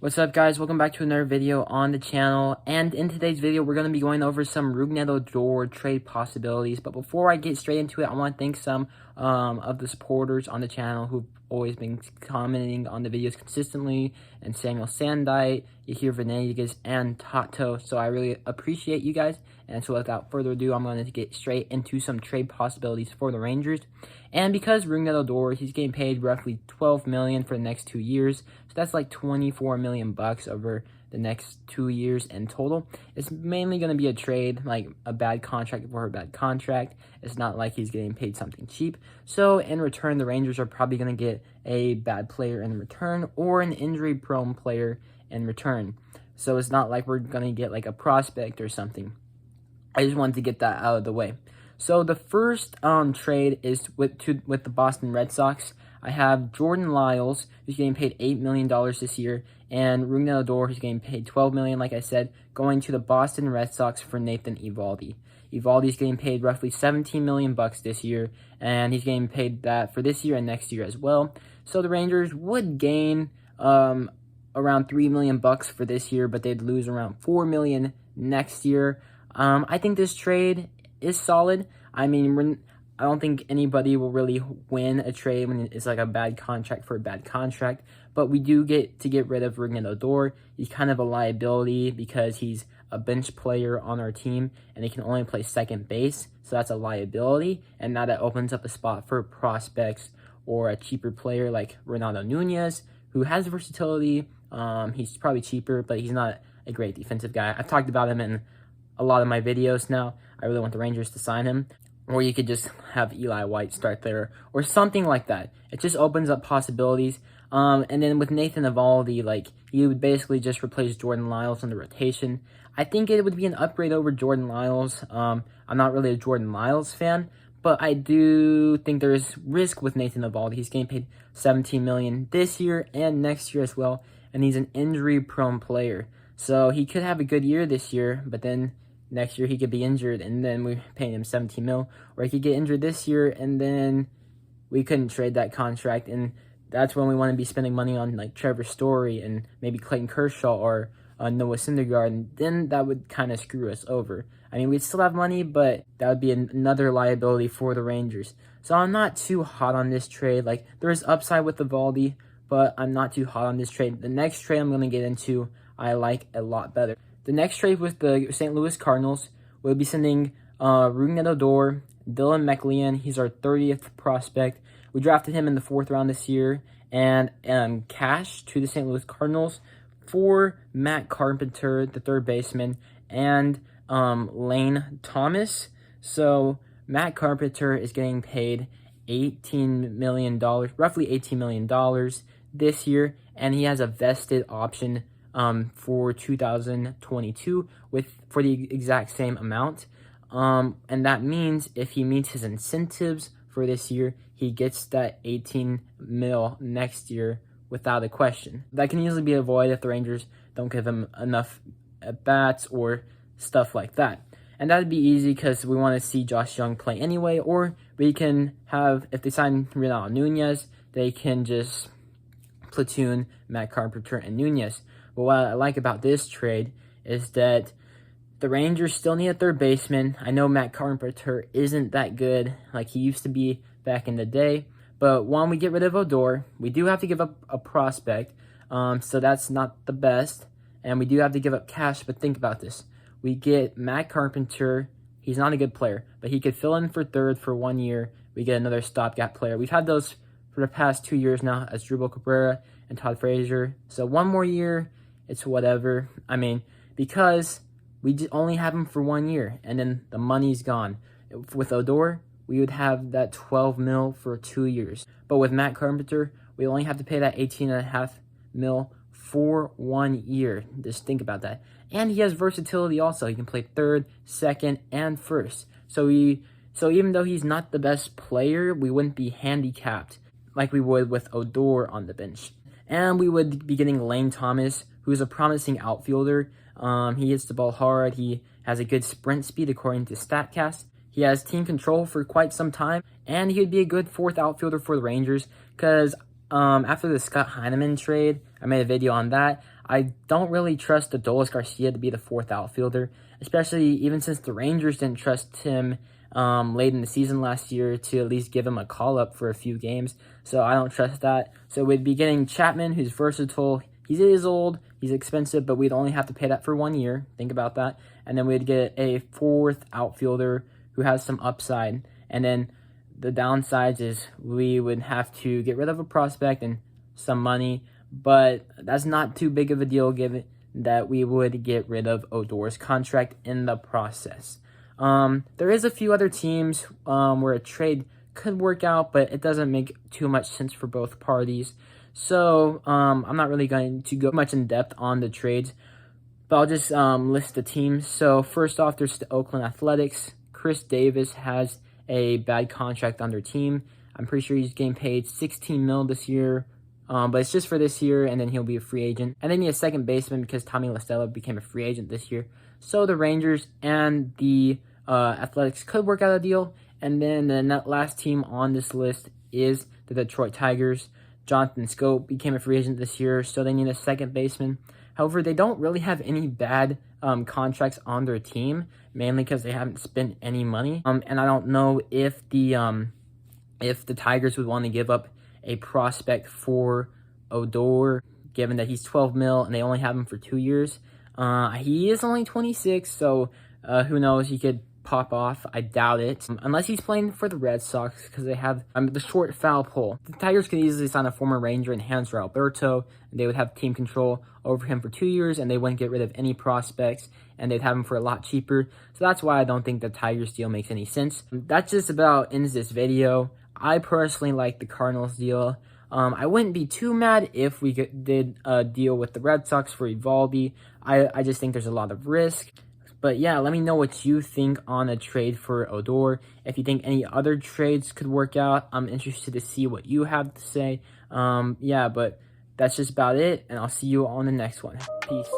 What's up, guys? Welcome back to another video on the channel, and in today's video we're going to be going over some Rougned Odor trade possibilities. But before I get straight into it, I want to thank some of the supporters on the channel who've always been commenting on the videos consistently, and Samuel Sandite, Yahir Venegas, and Tato. So I really appreciate you guys, and so without further ado, I'm going to get straight into some trade possibilities for the Rangers. And because Rougned Odor, he's getting paid roughly $12 million for the next 2 years, so that's like $24 million bucks over the next 2 years in total. It's mainly going to be a trade, like a bad contract for a bad contract. It's not like he's getting paid something cheap. So in return, the Rangers are probably going to get a bad player in return or an injury-prone player in return. So it's not like we're going to get like a prospect or something. I just wanted to get that out of the way. So the first trade is with the Boston Red Sox. I have Jordan Lyles, who's getting paid $8 million this year, and Rougned Odor, who's getting paid $12 million, like I said, going to the Boston Red Sox for Nathan Eovaldi. Eovaldi's getting paid roughly $17 million bucks this year, and he's getting paid that for this year and next year as well. So the Rangers would gain around $3 million bucks for this year, but they'd lose around $4 million next year. I think this trade is solid. I mean, I don't think anybody will really win a trade when it's like a bad contract for a bad contract, but we do get to get rid of Rougned Odor. He's kind of a liability because he's a bench player on our team and he can only play second base, so that's a liability. And now that opens up a spot for prospects or a cheaper player like Renato Nunez, who has versatility. He's probably cheaper, but he's not a great defensive guy. I've talked about him in a lot of my videos now. I really want the Rangers to sign him. Or you could just have Eli White start there, or something like that. It just opens up possibilities. And then with Nathan Eovaldi, like, he would basically just replace Jordan Lyles in the rotation. I think it would be an upgrade over Jordan Lyles. I'm not really a Jordan Lyles fan, but I do think there's risk with Nathan Eovaldi. He's getting paid $17 million this year and next year as well, and he's an injury-prone player. So he could have a good year this year, but then next year he could be injured, and then we're paying him $17 million. Or he could get injured this year, and then we couldn't trade that contract. And that's when we want to be spending money on like Trevor Story and maybe Clayton Kershaw or Noah Syndergaard. And then that would kind of screw us over. I mean, we'd still have money, but that would be another liability for the Rangers. So I'm not too hot on this trade. Like, there is upside with Eovaldi, but I'm not too hot on this trade. The next trade I'm going to get into, I like a lot better. The next trade with the St. Louis Cardinals, we'll be sending Rougned Odor, Dylan McLean. He's our 30th prospect. We drafted him in the 4th round this year, and cash to the St. Louis Cardinals for Matt Carpenter, the third baseman, and Lane Thomas. So Matt Carpenter is getting paid $18 million, roughly $18 million this year, and he has a vested option for 2022 for the exact same amount. And that means if he meets his incentives for this year, he gets that 18 mil next year without a question. That can easily be avoided if the Rangers don't give him enough at-bats or stuff like that. And that'd be easy because we want to see Josh Young play anyway, or we can have, if they sign Renato Nunez, they can just platoon Matt Carpenter and Nunez. But what I like about this trade is that the Rangers still need a third baseman. I know Matt Carpenter isn't that good like he used to be back in the day. But when we get rid of Odor, we do have to give up a prospect. So that's not the best. And we do have to give up cash. But think about this. We get Matt Carpenter. He's not a good player, but he could fill in for third for 1 year. We get another stopgap player. We've had those for the past 2 years now as Drupal Cabrera and Todd Frazier. So 1 more year, it's whatever. I mean, because we only have him for 1 year, and then the money's gone. With Odor, we would have that 12 mil for 2 years. But with Matt Carpenter, we only have to pay that 18.5 mil for 1 year. Just think about that. And he has versatility also. He can play third, second, and first. So even though he's not the best player, we wouldn't be handicapped like we would with Odor on the bench. And we would be getting Lane Thomas, who's a promising outfielder. He hits the ball hard. He has a good sprint speed according to StatCast. He has team control for quite some time, and he would be a good 4th outfielder for the Rangers because after the Scott Heineman trade, I made a video on that. I don't really trust Adolis Garcia to be the fourth outfielder, especially even since the Rangers didn't trust him late in the season last year to at least give him a call-up for a few games. So I don't trust that. So we'd be getting Chapman, who's versatile. He is old, he's expensive, but we'd only have to pay that for 1 year. Think about that. And then we'd get a fourth outfielder who has some upside. And then the downsides is we would have to get rid of a prospect and some money, but that's not too big of a deal given that we would get rid of Odor's contract in the process. There is a few other teams where a trade could work out, but it doesn't make too much sense for both parties. So I'm not really going to go much in depth on the trades, but I'll just list the teams. So first off, there's the Oakland Athletics. Chris Davis has a bad contract on their team. I'm pretty sure he's getting paid $16 million this year, but it's just for this year, and then he'll be a free agent. And they need a second baseman because Tommy La Stella became a free agent this year. So the Rangers and the Athletics could work out a deal. And then the last team on this list is the Detroit Tigers. Jonathan Scope became a free agent this year, so they need a second baseman. However, they don't really have any bad contracts on their team, mainly because they haven't spent any money. And I don't know if the Tigers would want to give up a prospect for Odor, given that he's 12 mil and they only have him for 2 years. He is only 26, so who knows? He could pop off. I doubt it, unless he's playing for the Red Sox because they have the short foul pole. The Tigers could easily sign a former Ranger and Hanser Alberto, and they would have team control over him for 2 years, and they wouldn't get rid of any prospects, and they'd have him for a lot cheaper. So that's why I don't think the Tigers deal makes any sense. That just about ends this video. I personally like the Cardinals deal. I wouldn't be too mad if we did a deal with the Red Sox for Evaldi. I just think there's a lot of risk. But yeah, let me know what you think on a trade for Odor. If you think any other trades could work out, I'm interested to see what you have to say. Yeah, but that's just about it, and I'll see you on the next one. Peace.